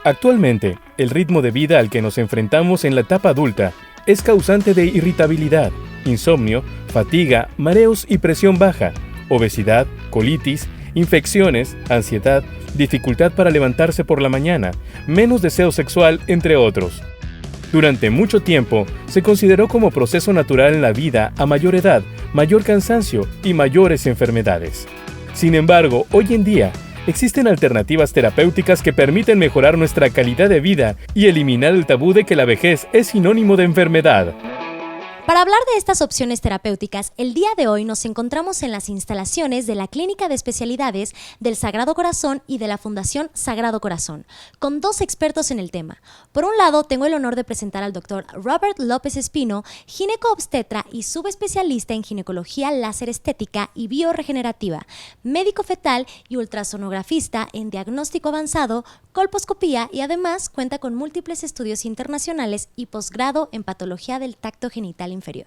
Actualmente, el ritmo de vida al que nos enfrentamos en la etapa adulta es causante de irritabilidad, insomnio, fatiga, mareos y presión baja, obesidad, colitis, infecciones, ansiedad, dificultad para levantarse por la mañana, menos deseo sexual, entre otros. Durante mucho tiempo, se consideró como proceso natural en la vida a mayor edad, mayor cansancio y mayores enfermedades. Sin embargo, hoy en día, existen alternativas terapéuticas que permiten mejorar nuestra calidad de vida y eliminar el tabú de que la vejez es sinónimo de enfermedad. Para hablar de estas opciones terapéuticas, el día de hoy nos encontramos en las instalaciones de la Clínica de Especialidades del Sagrado Corazón y de la Fundación Sagrado Corazón, con dos expertos en el tema. Por un lado, tengo el honor de presentar al doctor Robert López Espino, gineco-obstetra y subespecialista en ginecología láser estética y bioregenerativa, médico fetal y ultrasonografista en diagnóstico avanzado, colposcopía y además cuenta con múltiples estudios internacionales y posgrado en patología del tacto genital inferior.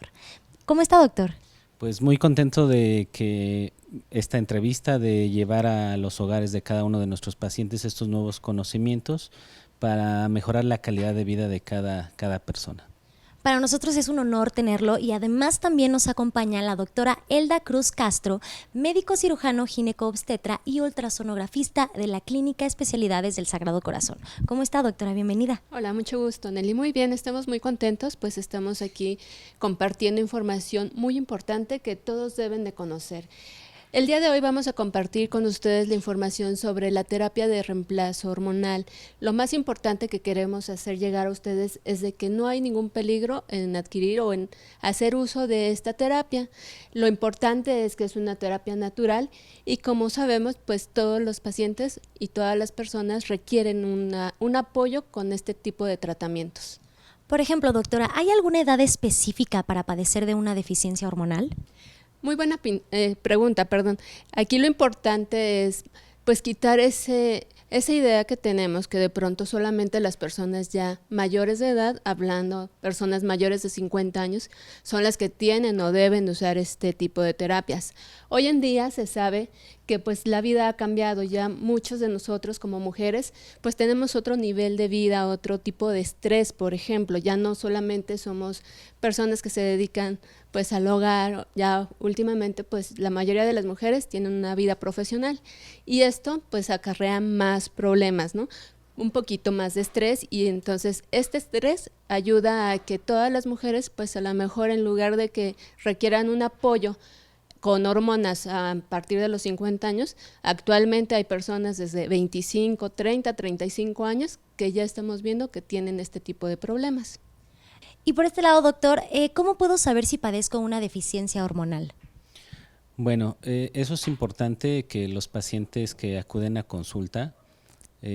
¿Cómo está, doctor? Pues muy contento de que esta entrevista, de llevar a los hogares de cada uno de nuestros pacientes estos nuevos conocimientos para mejorar la calidad de vida de cada persona. Para nosotros es un honor tenerlo y además también nos acompaña la doctora Elda Cruz Castro, médico cirujano gineco-obstetra y ultrasonografista de la Clínica Especialidades del Sagrado Corazón. ¿Cómo está, doctora? Bienvenida. Hola, mucho gusto, Nelly. Muy bien, estamos muy contentos, pues estamos aquí compartiendo información muy importante que todos deben de conocer. El día de hoy vamos a compartir con ustedes la información sobre la terapia de reemplazo hormonal. Lo más importante que queremos hacer llegar a ustedes es de que no hay ningún peligro en adquirir o en hacer uso de esta terapia. Lo importante es que es una terapia natural y, como sabemos, pues todos los pacientes y todas las personas requieren un apoyo con este tipo de tratamientos. Por ejemplo, doctora, ¿hay alguna edad específica para padecer de una deficiencia hormonal? Muy buena pregunta, perdón. Aquí lo importante es pues quitar esa idea que tenemos que de pronto solamente las personas ya mayores de edad, hablando personas mayores de 50 años, son las que tienen o deben usar este tipo de terapias. Hoy en día se sabe que pues la vida ha cambiado, ya muchos de nosotros como mujeres pues tenemos otro nivel de vida, otro tipo de estrés, por ejemplo, ya no solamente somos personas que se dedican pues al hogar, ya últimamente pues la mayoría de las mujeres tienen una vida profesional y esto pues acarrea más problemas, ¿no? Un poquito más de estrés y entonces este estrés ayuda a que todas las mujeres pues a lo mejor en lugar de que requieran un apoyo con hormonas a partir de los 50 años, actualmente hay personas desde 25, 30, 35 años que ya estamos viendo que tienen este tipo de problemas. Y por este lado, doctor, ¿cómo puedo saber si padezco una deficiencia hormonal? Bueno, eso es importante, que los pacientes que acuden a consulta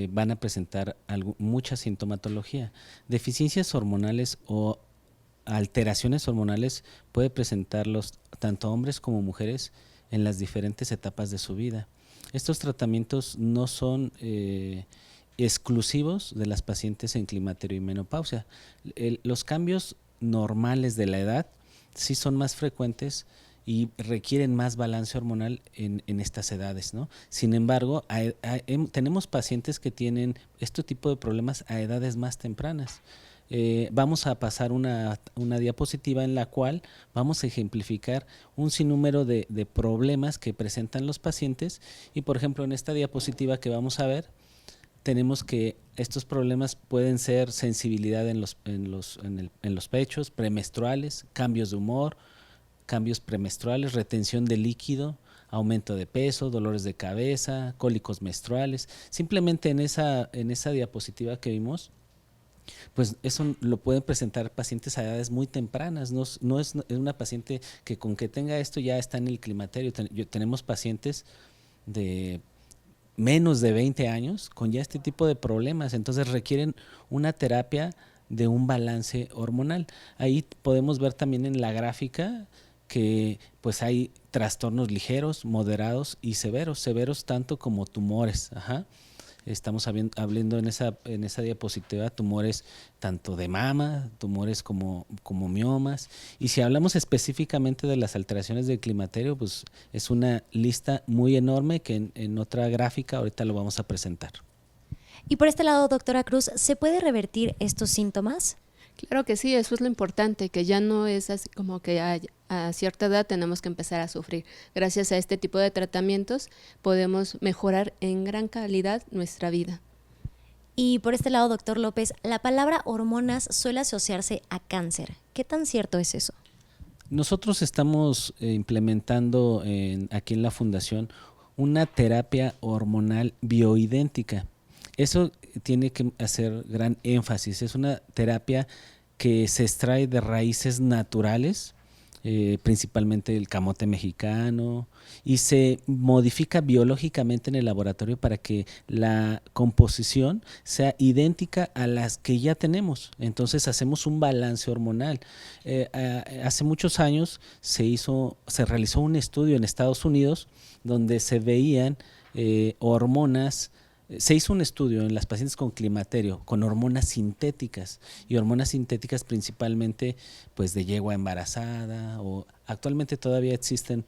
van a presentar mucha sintomatología. Deficiencias hormonales o alteraciones hormonales puede presentarlos tanto hombres como mujeres en las diferentes etapas de su vida. Estos tratamientos no son exclusivos de las pacientes en climaterio y menopausia. Los cambios normales de la edad sí son más frecuentes y requieren más balance hormonal en estas edades, ¿no? Sin embargo, tenemos pacientes que tienen este tipo de problemas a edades más tempranas. Vamos a pasar una diapositiva en la cual vamos a ejemplificar un sinnúmero de problemas que presentan los pacientes y, por ejemplo, en esta diapositiva que vamos a ver, tenemos que estos problemas pueden ser sensibilidad en los pechos, premenstruales, cambios de humor, cambios premenstruales, retención de líquido, aumento de peso, dolores de cabeza, cólicos menstruales. Simplemente en esa diapositiva que vimos, pues eso lo pueden presentar pacientes a edades muy tempranas. No es una paciente que con que tenga esto ya está en el climaterio. Tenemos pacientes de menos de 20 años con ya este tipo de problemas, entonces requieren una terapia de un balance hormonal. Ahí podemos ver también en la gráfica que pues hay trastornos ligeros, moderados y severos tanto como tumores. Estamos hablando en esa diapositiva tumores tanto de mama, tumores como miomas. Y si hablamos específicamente de las alteraciones del climaterio, pues es una lista muy enorme que en otra gráfica ahorita lo vamos a presentar. Y por este lado, doctora Cruz, ¿se puede revertir estos síntomas? Claro que sí, eso es lo importante, que ya no es así como que a cierta edad tenemos que empezar a sufrir. Gracias a este tipo de tratamientos podemos mejorar en gran calidad nuestra vida. Y por este lado, doctor López, la palabra hormonas suele asociarse a cáncer. ¿Qué tan cierto es eso? Nosotros estamos implementando aquí en la Fundación una terapia hormonal bioidéntica. Eso tiene que hacer gran énfasis. Es una terapia que se extrae de raíces naturales, principalmente el camote mexicano, y se modifica biológicamente en el laboratorio para que la composición sea idéntica a las que ya tenemos. Entonces hacemos un balance hormonal. Hace muchos años se realizó un estudio en Estados Unidos donde se veían hormonas. Se hizo un estudio en las pacientes con climaterio con hormonas sintéticas, y hormonas sintéticas principalmente pues de yegua embarazada, o actualmente todavía existen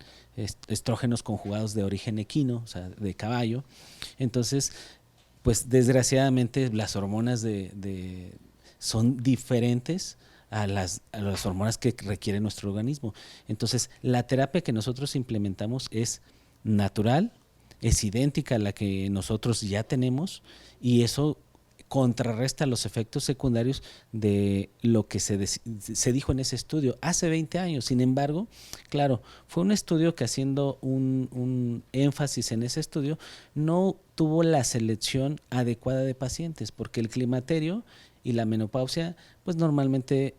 estrógenos conjugados de origen equino, o sea, de caballo. Entonces, pues desgraciadamente las hormonas son diferentes a las hormonas que requiere nuestro organismo. Entonces, la terapia que nosotros implementamos es natural, es idéntica a la que nosotros ya tenemos, y eso contrarresta los efectos secundarios de lo que se dijo en ese estudio hace 20 años. Sin embargo, claro, fue un estudio que, haciendo un énfasis en ese estudio, no tuvo la selección adecuada de pacientes, porque el climaterio y la menopausia pues normalmente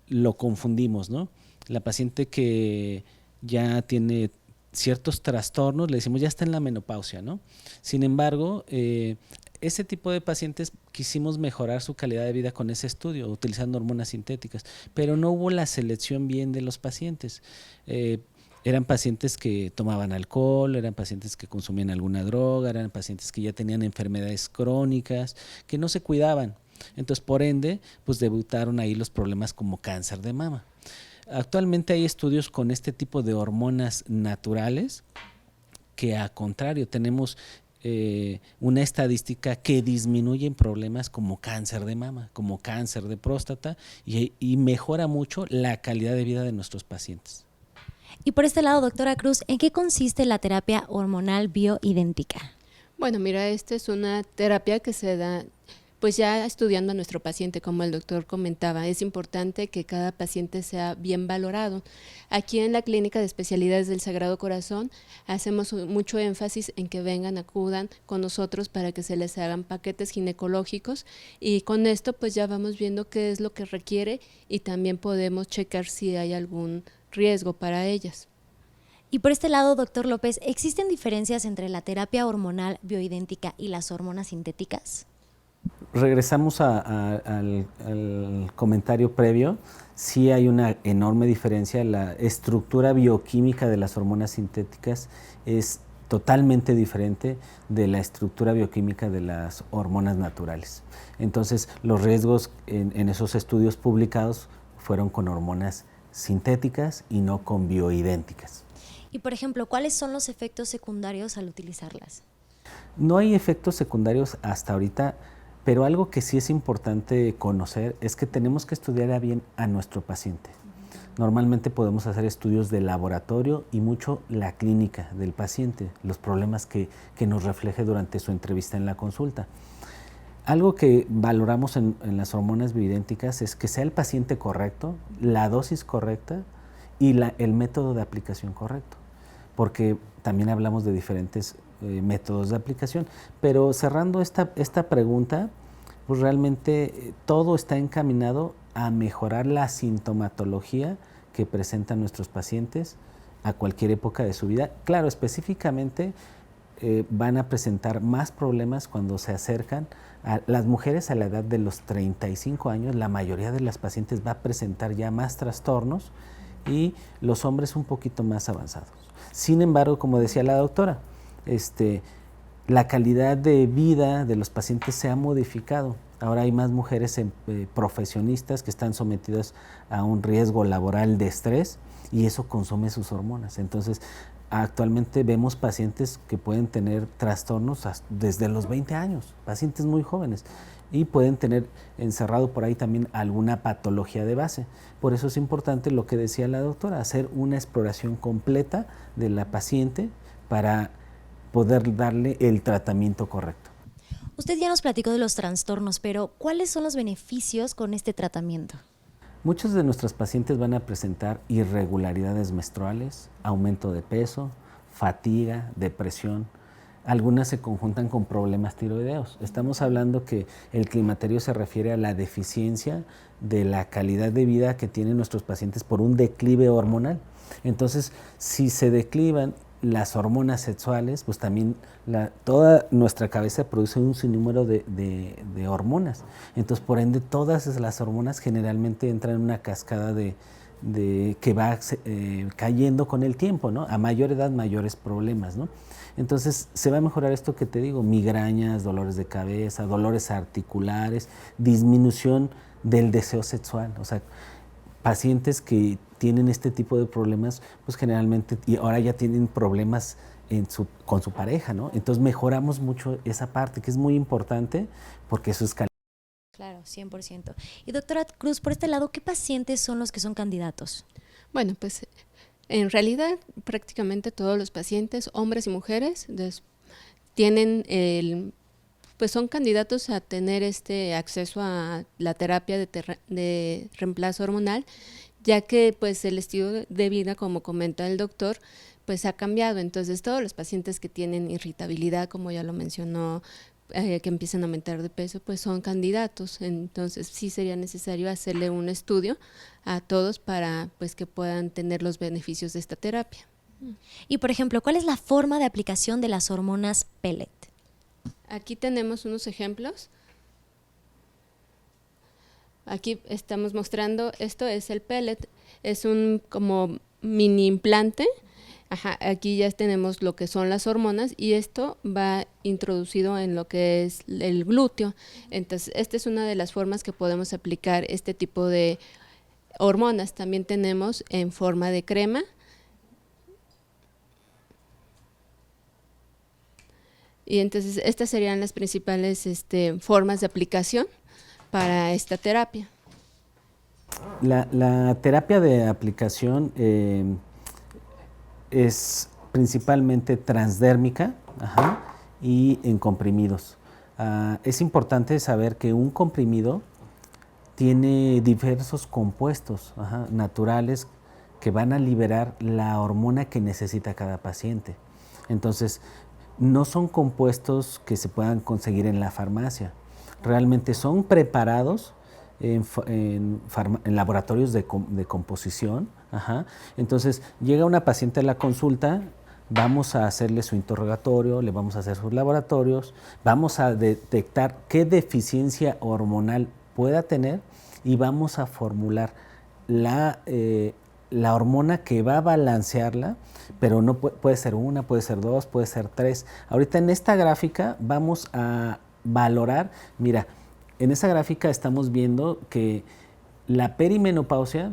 lo confundimos, ¿no? La paciente que ya tiene ciertos trastornos, le decimos ya está en la menopausia, ¿no? Sin embargo, ese tipo de pacientes quisimos mejorar su calidad de vida con ese estudio, utilizando hormonas sintéticas, pero no hubo la selección bien de los pacientes. Eran pacientes que tomaban alcohol, eran pacientes que consumían alguna droga, eran pacientes que ya tenían enfermedades crónicas, que no se cuidaban. Entonces, por ende, pues debutaron ahí los problemas como cáncer de mama. Actualmente hay estudios con este tipo de hormonas naturales que, a contrario, tenemos una estadística que disminuyen problemas como cáncer de mama, como cáncer de próstata, y mejora mucho la calidad de vida de nuestros pacientes. Y por este lado, doctora Cruz, ¿en qué consiste la terapia hormonal bioidéntica? Bueno, mira, esta es una terapia que se da pues ya estudiando a nuestro paciente, como el doctor comentaba. Es importante que cada paciente sea bien valorado. Aquí en la Clínica de Especialidades del Sagrado Corazón hacemos mucho énfasis en que vengan, acudan con nosotros para que se les hagan paquetes ginecológicos, y con esto pues ya vamos viendo qué es lo que requiere, y también podemos checar si hay algún riesgo para ellas. Y por este lado, doctor López, ¿existen diferencias entre la terapia hormonal bioidéntica y las hormonas sintéticas? Regresamos al comentario previo. Sí hay una enorme diferencia. La estructura bioquímica de las hormonas sintéticas es totalmente diferente de la estructura bioquímica de las hormonas naturales. Entonces, los riesgos en esos estudios publicados fueron con hormonas sintéticas y no con bioidénticas. Y, por ejemplo, ¿cuáles son los efectos secundarios al utilizarlas? No hay efectos secundarios hasta ahorita, pero algo que sí es importante conocer es que tenemos que estudiar bien a nuestro paciente. Normalmente podemos hacer estudios de laboratorio y mucho la clínica del paciente, los problemas que nos refleje durante su entrevista en la consulta. Algo que valoramos en las hormonas bioidénticas es que sea el paciente correcto, la dosis correcta y el método de aplicación correcto, porque también hablamos de diferentes métodos de aplicación. Pero cerrando esta pregunta, pues realmente todo está encaminado a mejorar la sintomatología que presentan nuestros pacientes a cualquier época de su vida. Claro, específicamente van a presentar más problemas cuando se acercan a las mujeres a la edad de los 35 años. La mayoría de las pacientes va a presentar ya más trastornos, y los hombres un poquito más avanzados. Sin embargo, como decía la doctora, la calidad de vida de los pacientes se ha modificado. Ahora hay más mujeres profesionistas que están sometidas a un riesgo laboral de estrés, y eso consume sus hormonas. Entonces, actualmente vemos pacientes que pueden tener trastornos desde los 20 años, pacientes muy jóvenes, y pueden tener encerrado por ahí también alguna patología de base. Por eso es importante lo que decía la doctora, hacer una exploración completa de la paciente para poder darle el tratamiento correcto. Usted ya nos platicó de los trastornos, pero ¿cuáles son los beneficios con este tratamiento? Muchos de nuestros pacientes van a presentar irregularidades menstruales, aumento de peso, fatiga, depresión. Algunas se conjuntan con problemas tiroideos. Estamos hablando que el climaterio se refiere a la deficiencia de la calidad de vida que tienen nuestros pacientes por un declive hormonal. Entonces, si se declivan las hormonas sexuales, pues también toda nuestra cabeza produce un sinnúmero de hormonas. Entonces, por ende, todas las hormonas generalmente entran en una cascada que va cayendo con el tiempo, ¿no? A mayor edad, mayores problemas, ¿no? Entonces, se va a mejorar esto que te digo, migrañas, dolores de cabeza, dolores articulares, disminución del deseo sexual. O sea, pacientes que tienen este tipo de problemas, pues generalmente, y ahora ya tienen problemas con su pareja, ¿no? Entonces mejoramos mucho esa parte, que es muy importante, porque eso es calidad. Claro, 100%. Y doctora Cruz, por este lado, ¿qué pacientes son los que son candidatos? Bueno, pues en realidad prácticamente todos los pacientes, hombres y mujeres, tienen pues son candidatos a tener acceso a la terapia de reemplazo hormonal, ya que pues el estilo de vida, como comenta el doctor, pues ha cambiado. Entonces todos los pacientes que tienen irritabilidad, como ya lo mencionó, que empiezan a aumentar de peso, pues son candidatos. Entonces sí sería necesario hacerle un estudio a todos para pues que puedan tener los beneficios de esta terapia. Y por ejemplo, ¿cuál es la forma de aplicación de las hormonas pellet? Aquí tenemos unos ejemplos. Aquí estamos mostrando, esto es el pellet, es un como mini implante. Ajá, aquí ya tenemos lo que son las hormonas y esto va introducido en lo que es el glúteo. Entonces, esta es una de las formas que podemos aplicar este tipo de hormonas. También tenemos en forma de crema. Y entonces estas serían las principales formas de aplicación para esta terapia. La terapia de aplicación es principalmente transdérmica, y en comprimidos. Es importante saber que un comprimido tiene diversos compuestos naturales que van a liberar la hormona que necesita cada paciente. Entonces, no son compuestos que se puedan conseguir en la farmacia. Realmente son preparados en laboratorios de composición. Entonces, llega una paciente a la consulta, vamos a hacerle su interrogatorio, le vamos a hacer sus laboratorios, vamos a detectar qué deficiencia hormonal pueda tener y vamos a formular la hormona que va a balancearla, pero no puede ser una, puede ser dos, puede ser tres. Ahorita en esta gráfica vamos a valorar, mira, en esta gráfica estamos viendo que la perimenopausia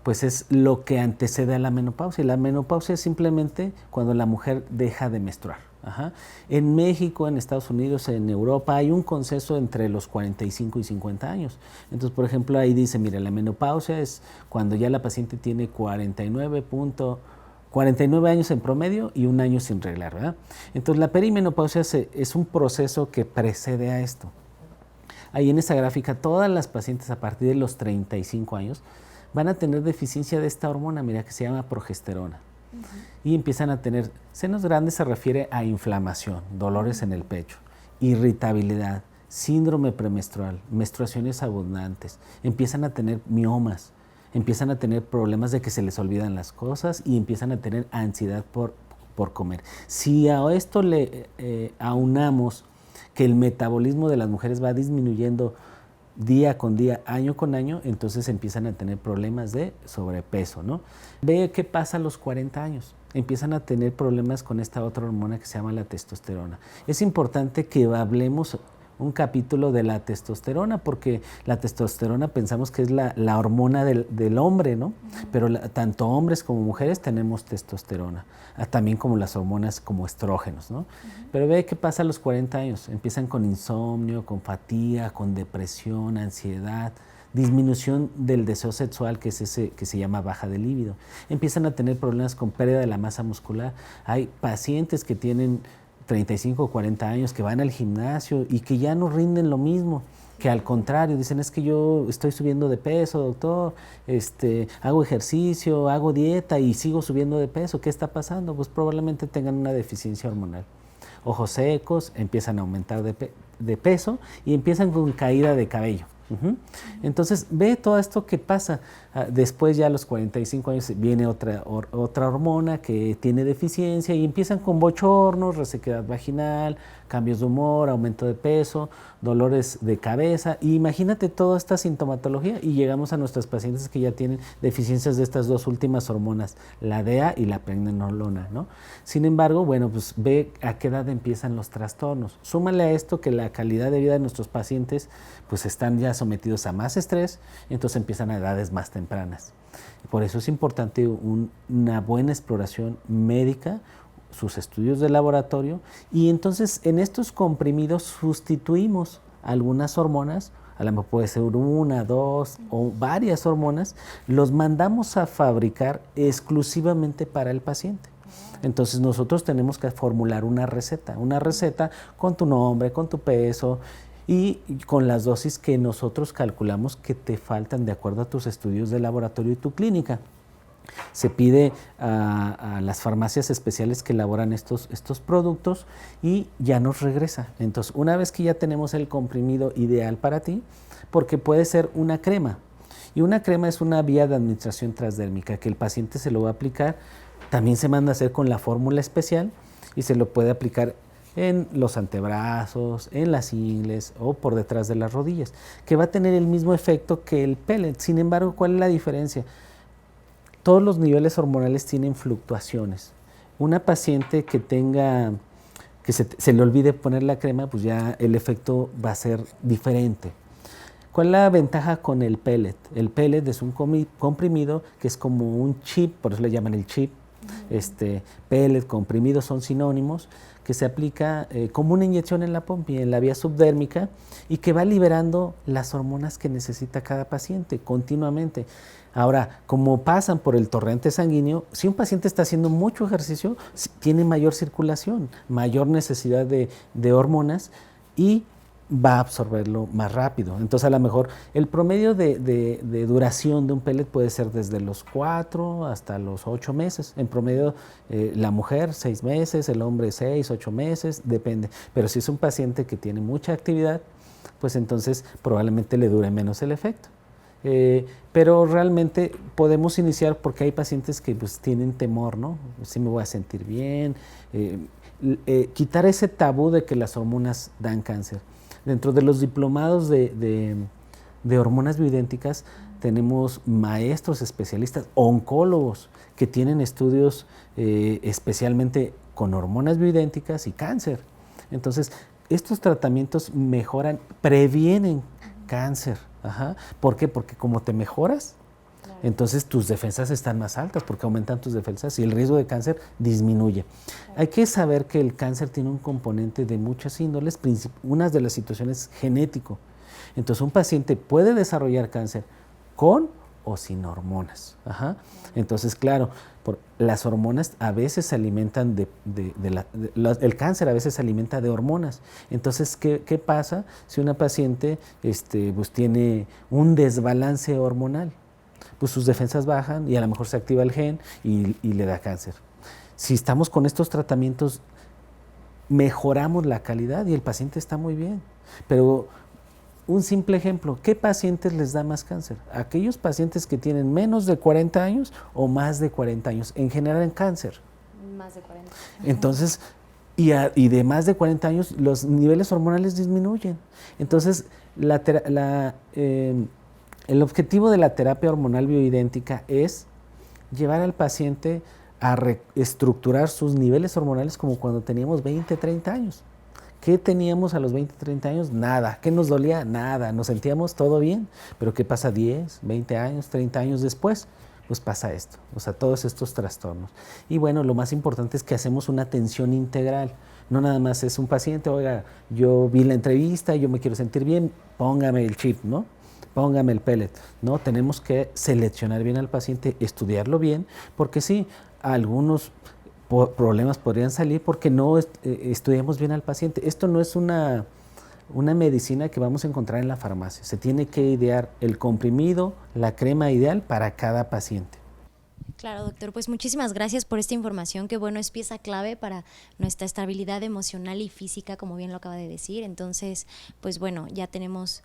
pues es lo que antecede a la menopausia. La menopausia es simplemente cuando la mujer deja de menstruar. En México, en Estados Unidos, en Europa hay un consenso entre los 45 y 50 años. Entonces, por ejemplo, ahí dice, mira, la menopausia es cuando ya la paciente tiene 49 años en promedio y un año sin reglar, ¿verdad? Entonces, la perimenopausia es un proceso que precede a esto. Ahí en esa gráfica, todas las pacientes a partir de los 35 años van a tener deficiencia de esta hormona, mira, que se llama progesterona. Y empiezan a tener senos grandes, se refiere a inflamación, dolores en el pecho, irritabilidad, síndrome premenstrual, menstruaciones abundantes, empiezan a tener miomas, empiezan a tener problemas de que se les olvidan las cosas y empiezan a tener ansiedad por comer. Si a esto le aunamos que el metabolismo de las mujeres va disminuyendo día con día, año con año, entonces empiezan a tener problemas de sobrepeso, ¿no? Ve qué pasa a los 40 años. Empiezan a tener problemas con esta otra hormona que se llama la testosterona. Es importante que hablemos un capítulo de la testosterona, porque la testosterona pensamos que es la hormona del hombre, ¿no? Pero tanto hombres como mujeres tenemos testosterona, también como las hormonas como estrógenos, ¿no? Pero ve qué pasa a los 40 años, empiezan con insomnio, con fatiga, con depresión, ansiedad, disminución del deseo sexual, que es ese que se llama baja de líbido. Empiezan a tener problemas con pérdida de la masa muscular. Hay pacientes que tienen 35 o 40 años que van al gimnasio y que ya no rinden lo mismo, que al contrario, dicen, es que yo estoy subiendo de peso, doctor, hago ejercicio, hago dieta y sigo subiendo de peso. ¿Qué está pasando? Pues probablemente tengan una deficiencia hormonal. Ojos secos, empiezan a aumentar de peso y empiezan con caída de cabello. Entonces, ve todo esto que pasa. Después ya a los 45 años viene otra hormona que tiene deficiencia y empiezan con bochornos, resequedad vaginal, cambios de humor, aumento de peso, dolores de cabeza. Y imagínate toda esta sintomatología y llegamos a nuestros pacientes que ya tienen deficiencias de estas dos últimas hormonas, la DEA y la pregnenolona, ¿no? Sin embargo, bueno, pues ve a qué edad empiezan los trastornos. Súmale a esto que la calidad de vida de nuestros pacientes pues están ya sometidos a más estrés, entonces empiezan a edades más tempranas. Por eso es importante una buena exploración médica, sus estudios de laboratorio, y entonces en estos comprimidos sustituimos algunas hormonas, a lo mejor puede ser una, dos o varias hormonas, los mandamos a fabricar exclusivamente para el paciente. Entonces nosotros tenemos que formular una receta con tu nombre, con tu peso, y con las dosis que nosotros calculamos que te faltan de acuerdo a tus estudios de laboratorio y tu clínica. Se pide a las farmacias especiales que elaboran estos productos y ya nos regresa. Entonces, una vez que ya tenemos el comprimido ideal para ti, porque puede ser una crema, y una crema es una vía de administración transdérmica que el paciente se lo va a aplicar, también se manda a hacer con la fórmula especial y se lo puede aplicar en los antebrazos, en las ingles o por detrás de las rodillas, que va a tener el mismo efecto que el pellet. Sin embargo, ¿cuál es la diferencia? Todos los niveles hormonales tienen fluctuaciones. Una paciente que se le olvide poner la crema, pues ya el efecto va a ser diferente. ¿Cuál es la ventaja con el pellet? El pellet es un comprimido que es como un chip, por eso le llaman el chip. Pellet, comprimido son sinónimos, que se aplica como una inyección en la pompi, en la vía subdérmica, y que va liberando las hormonas que necesita cada paciente continuamente. Ahora, como pasan por el torrente sanguíneo, si un paciente está haciendo mucho ejercicio, tiene mayor circulación, mayor necesidad de hormonas y va a absorberlo más rápido. Entonces, a lo mejor el promedio de duración de un pellet puede ser desde los 4 hasta los 8 meses. En promedio, la mujer 6 meses, el hombre 6, 8 meses, depende. Pero si es un paciente que tiene mucha actividad, pues entonces probablemente le dure menos el efecto. Pero realmente podemos iniciar porque hay pacientes que pues tienen temor, ¿no? Sí me voy a sentir bien. Quitar ese tabú de que las hormonas dan cáncer. Dentro de los diplomados de hormonas bioidénticas tenemos maestros especialistas, oncólogos, que tienen estudios especialmente con hormonas bioidénticas y cáncer. Entonces, estos tratamientos mejoran, previenen cáncer. Ajá. ¿Por qué? Porque como te mejoras, entonces tus defensas están más altas porque aumentan tus defensas y el riesgo de cáncer disminuye. Hay que saber que el cáncer tiene un componente de muchas índoles, una de las situaciones genético. Entonces un paciente puede desarrollar cáncer con o sin hormonas. Ajá. Entonces, claro, las hormonas a veces se alimentan el cáncer a veces se alimenta de hormonas. Entonces, ¿qué pasa si una paciente pues tiene un desbalance hormonal? Pues sus defensas bajan y a lo mejor se activa el gen y le da cáncer. Si estamos con estos tratamientos, mejoramos la calidad y el paciente está muy bien. Pero un simple ejemplo, ¿qué pacientes les da más cáncer? Aquellos pacientes que tienen menos de 40 años o más de 40 años, en general en cáncer. Más de 40. Entonces, y de más de 40 años, los niveles hormonales disminuyen. Entonces, el objetivo de la terapia hormonal bioidéntica es llevar al paciente a reestructurar sus niveles hormonales como cuando teníamos 20, 30 años. ¿Qué teníamos a los 20, 30 años? Nada. ¿Qué nos dolía? Nada. Nos sentíamos todo bien, pero ¿qué pasa 10, 20 años, 30 años después? Pues pasa esto, o sea, todos estos trastornos. Y bueno, lo más importante es que hacemos una atención integral. No nada más es un paciente, oiga, yo vi la entrevista, yo me quiero sentir bien, póngame el chip, ¿no? Póngame el pellet. No, tenemos que seleccionar bien al paciente, estudiarlo bien, porque sí, algunos problemas podrían salir porque no estudiamos bien al paciente. Esto no es una medicina que vamos a encontrar en la farmacia. Se tiene que idear el comprimido, la crema ideal para cada paciente. Claro, doctor, pues muchísimas gracias por esta información, que bueno, es pieza clave para nuestra estabilidad emocional y física, como bien lo acaba de decir. Entonces, pues bueno, ya tenemos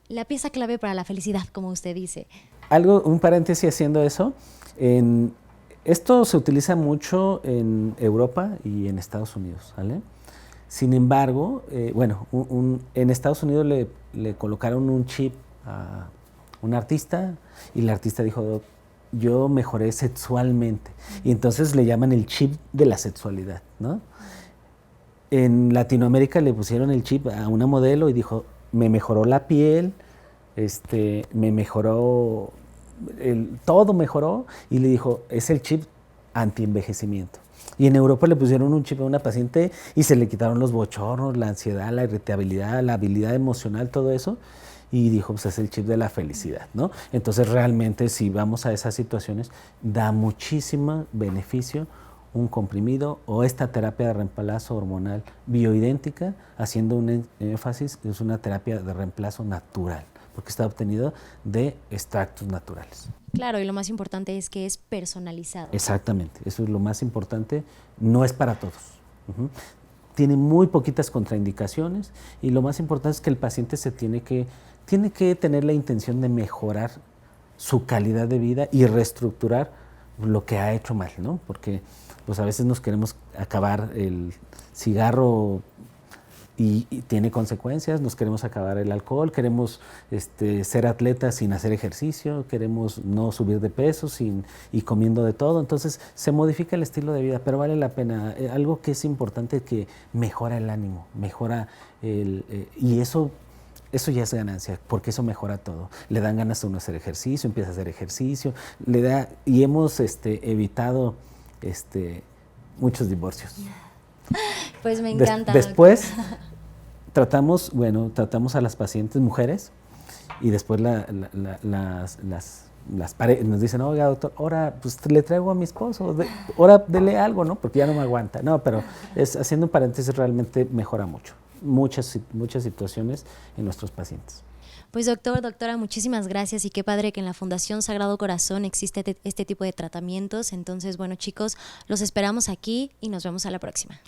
la pieza clave para la felicidad, como usted dice. Un paréntesis haciendo eso, esto se utiliza mucho en Europa y en Estados Unidos, ¿vale? Sin embargo, en Estados Unidos le colocaron un chip a un artista y el artista dijo, yo mejoré sexualmente. Y entonces le llaman el chip de la sexualidad, ¿no? En Latinoamérica le pusieron el chip a una modelo y dijo, me mejoró la piel, me mejoró, todo mejoró, y le dijo, es el chip anti-envejecimiento. Y en Europa le pusieron un chip a una paciente y se le quitaron los bochornos, la ansiedad, la irritabilidad, la habilidad emocional, todo eso, y dijo, pues es el chip de la felicidad, ¿no? Entonces realmente si vamos a esas situaciones, da muchísimo beneficio un comprimido o esta terapia de reemplazo hormonal bioidéntica, haciendo un énfasis, es una terapia de reemplazo natural, porque está obtenido de extractos naturales. Claro, y lo más importante es que es personalizado. Exactamente, eso es lo más importante, no es para todos. Tiene muy poquitas contraindicaciones y lo más importante es que el paciente tiene que tener la intención de mejorar su calidad de vida y reestructurar lo que ha hecho mal, ¿no? Porque pues a veces nos queremos acabar el cigarro y tiene consecuencias, nos queremos acabar el alcohol, queremos ser atletas sin hacer ejercicio, queremos no subir de peso y comiendo de todo, entonces se modifica el estilo de vida, pero vale la pena. Algo que es importante, que mejora el ánimo, y eso ya es ganancia, porque eso mejora todo. Le dan ganas a uno hacer ejercicio, empieza a hacer ejercicio, y hemos evitado muchos divorcios. Pues me encanta. Después tratamos a las pacientes mujeres y después las parejas nos dicen, oiga doctor, ahora pues le traigo a mi esposo, ahora dele algo, ¿no? Porque ya no me aguanta. No, pero haciendo un paréntesis, realmente mejora mucho. Muchas situaciones en nuestros pacientes. Pues doctora, muchísimas gracias, y qué padre que en la Fundación Sagrado Corazón existe este tipo de tratamientos. Entonces, bueno chicos, los esperamos aquí y nos vemos a la próxima.